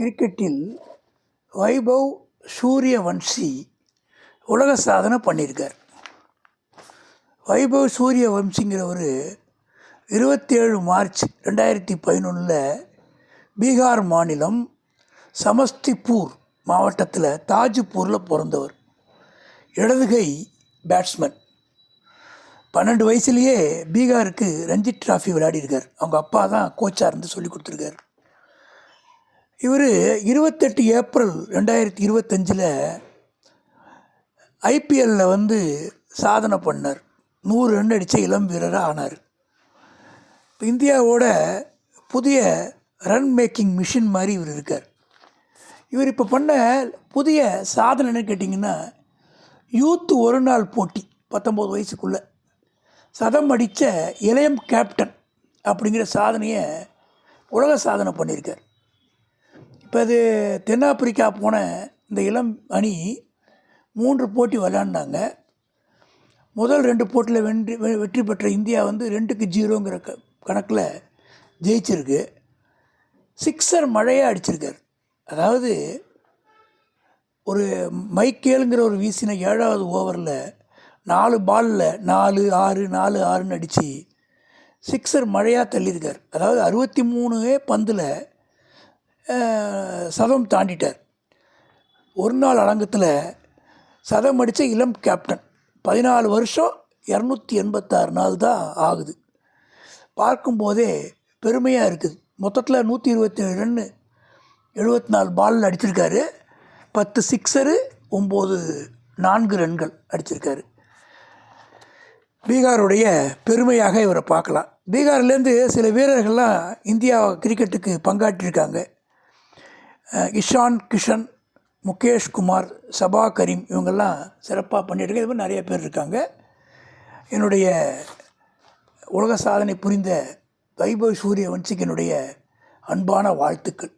கிரிக்கெட்டில் வைபவ் சூரியவன்ஷி உலக சாதனை பண்ணியிருக்கார். வைபவ் சூரியவன்ஷிங்கிறவர் 27 மார்ச் 2011 பீகார் மாநிலம் சமஸ்திபூர் மாவட்டத்தில் தாஜ்பூரில் பிறந்தவர். இடதுகை பேட்ஸ்மேன். 12 வயசுலேயே பீகாருக்கு ரஞ்சி டிராஃபி விளையாடிருக்கார். அவங்க அப்பா தான் கோச்சாக இருந்து சொல்லி கொடுத்துருக்கார். இவர் 28 ஏப்ரல் 2025 ஐபிஎல்லில் சாதனை பண்ணார். 100 ரன் அடித்த இளம் வீரராக ஆனார். இப்போ இந்தியாவோட புதிய ரன் மேக்கிங் மிஷின் மாதிரி இவர் இருக்கார். இவர் இப்போ பண்ண புதிய சாதனைன்னு கேட்டிங்கன்னா, யூத் ஒரு நாள் போட்டி 19 வயசுக்குள்ளே சதம் அடித்த இளையம் கேப்டன் அப்படிங்கிற சாதனையை உலக சாதனை பண்ணியிருக்கார். இப்போ அது தென்னாப்பிரிக்கா போன இந்த இளம் அணி 3 போட்டி விளையாண்டாங்க. முதல் 2 போட்டியில் வெற்றி பெற்ற இந்தியா 2-0ங்கிற கணக்கில் ஜெயிச்சிருக்கு. சிக்ஸர் மழையாக அடிச்சிருக்கார். அதாவது ஒரு மைக்கேலுங்கிற ஒரு வீசின 7வது ஓவரில் 4 பாலில் 4-6 4-6ன்னு அடித்து சிக்ஸர் மழையாக தள்ளியிருக்கார். அதாவது 63 பந்தில் சதம் தாண்டிட்டார். ஒரு நாள் அலங்கத்தில் சதம் அடித்த இளம் கேப்டன். 14 வருஷம் 286 நாள் தான் ஆகுது. பார்க்கும்போதே பெருமையாக இருக்குது. மொத்தத்தில் 127 ரன்னு 74 பாலில் அடிச்சிருக்காரு. 10 சிக்ஸரு 9 4 ரன்கள் அடிச்சிருக்காரு. பீகாருடைய பெருமையாக இவரை பார்க்கலாம். பீகார்லேருந்து சில வீரர்கள்லாம் இந்தியா கிரிக்கெட்டுக்கு பங்காற்றிருக்காங்க. இஷான் கிஷன், முகேஷ் குமார், சபா கரீம் இவங்கெல்லாம் சிறப்பாக பண்ணிகிட்ருக்காங்க. இது மாதிரி நிறைய பேர் இருக்காங்க. என்னுடைய உலக சாதனை புரிந்த வைபவ் சூரியவன்ஷிக்கு என்னுடைய அன்பான வாழ்த்துக்கள்.